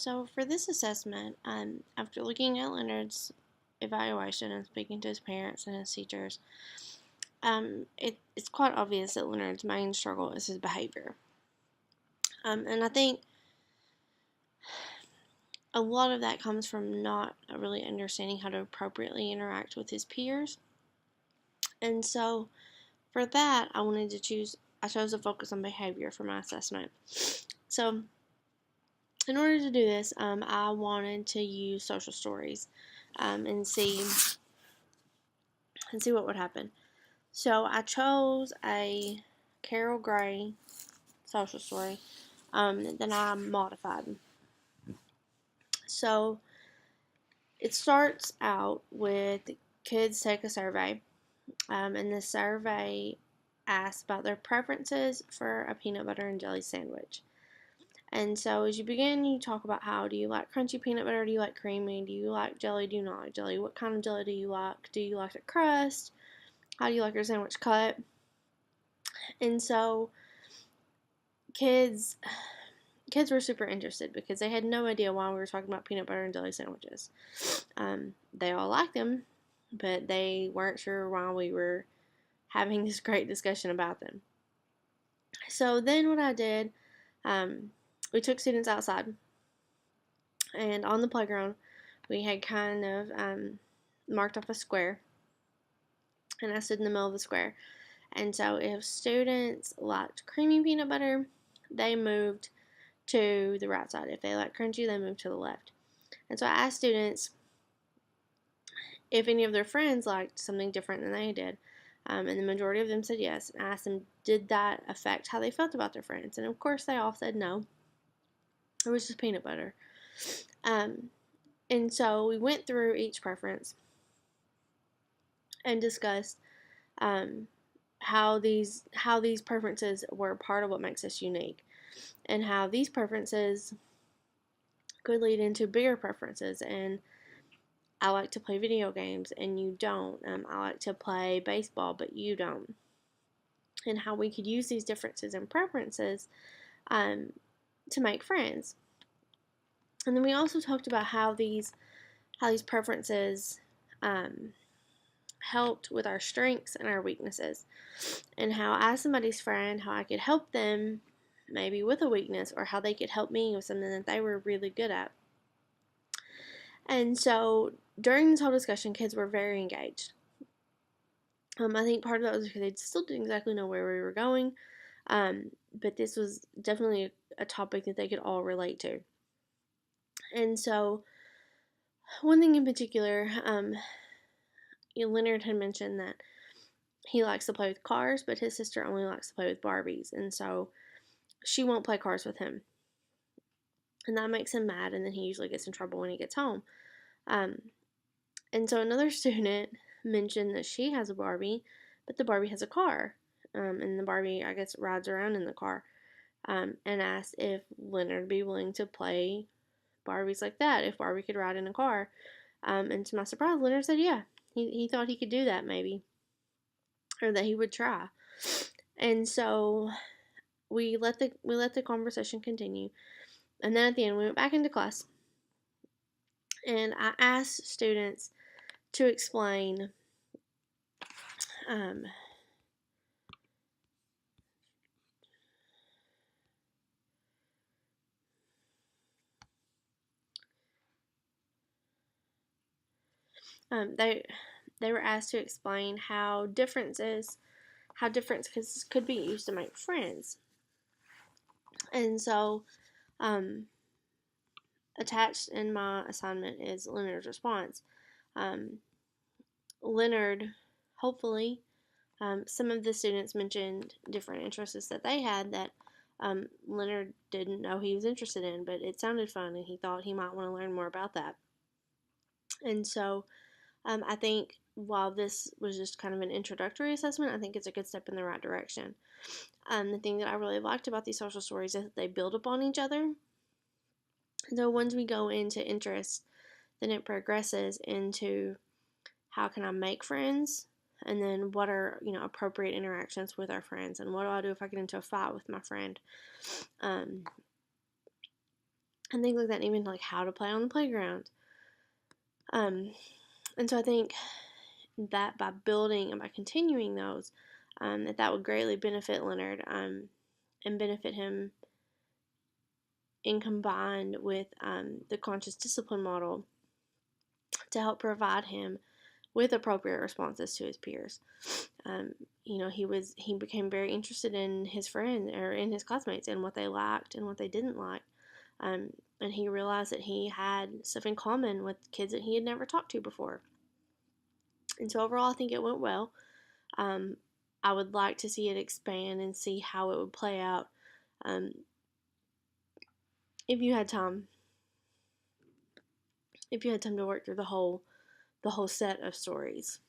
So for this assessment, after looking at Leonard's evaluation and speaking to his parents and his teachers, it's quite obvious that Leonard's main struggle is his behavior. And I think a lot of that comes from not really understanding how to appropriately interact with his peers. And so for that, I chose to focus on behavior for my assessment. So in order to do this, I wanted to use social stories and see what would happen. So I chose a Carol Gray social story that I modified. So it starts out with kids take a survey, and the survey asks about their preferences for a peanut butter and jelly sandwich. And so as you begin, you talk about how do you like crunchy peanut butter, do you like creamy, do you like jelly, do you not like jelly, what kind of jelly do you like the crust, how do you like your sandwich cut? And so kids were super interested because they had no idea why we were talking about peanut butter and jelly sandwiches. They all liked them, but they weren't sure why we were having this great discussion about them. So then what I did, we took students outside, and on the playground, we had kind of marked off a square, and I stood in the middle of the square. And so if students liked creamy peanut butter, they moved to the right side. If they liked crunchy, they moved to the left. And so I asked students if any of their friends liked something different than they did. And the majority of them said yes. And I asked them, did that affect how they felt about their friends? And of course, they all said no. It was just peanut butter. And so we went through each preference and discussed how these preferences were part of what makes us unique, and how these preferences could lead into bigger preferences. And I like to play video games and you don't. I like to play baseball but you don't. And how we could use these differences and preferences to make friends. And then we also talked about how these preferences helped with our strengths and our weaknesses, and how as somebody's friend, how I could help them maybe with a weakness, or how they could help me with something that they were really good at. And so during this whole discussion, kids were very engaged. I think part of that was because they still didn't exactly know where we were going, but this was definitely a topic that they could all relate to. And so one thing in particular, Leonard had mentioned that he likes to play with cars, but his sister only likes to play with Barbies, and so she won't play cars with him. And that makes him mad, and then he usually gets in trouble when he gets home. And so another student mentioned that she has a Barbie, but the Barbie has a car. And the Barbie, I guess, rides around in the car. And asked if Leonard would be willing to play Barbies like that, if Barbie could ride in a car. And to my surprise, Leonard said yeah. He thought he could do that maybe, or that he would try. And so we let the conversation continue. And then at the end, we went back into class, and I asked students to explain they were asked to explain how differences could be used to make friends. And so attached in my assignment is Leonard's response. Leonard, hopefully, some of the students mentioned different interests that they had that Leonard didn't know he was interested in, but it sounded fun and he thought he might want to learn more about that. And so I think while this was just kind of an introductory assessment, I think it's a good step in the right direction. The thing that I really liked about these social stories is that they build upon each other. So once we go into interest, then it progresses into how can I make friends, and then what are appropriate interactions with our friends, and what do I do if I get into a fight with my friend. and things like that, and even like how to play on the playground. Um, and so I think that by building and by continuing those, that would greatly benefit Leonard, and benefit him in combined with the conscious discipline model to help provide him with appropriate responses to his peers. Um, he became very interested in his friends or in his classmates and what they liked and what they didn't like. And he realized that he had stuff in common with kids that he had never talked to before. And so overall, I think it went well. Um, I would like to see it expand and see how it would play out. Um, if you had time, if you had time to work through the whole set of stories.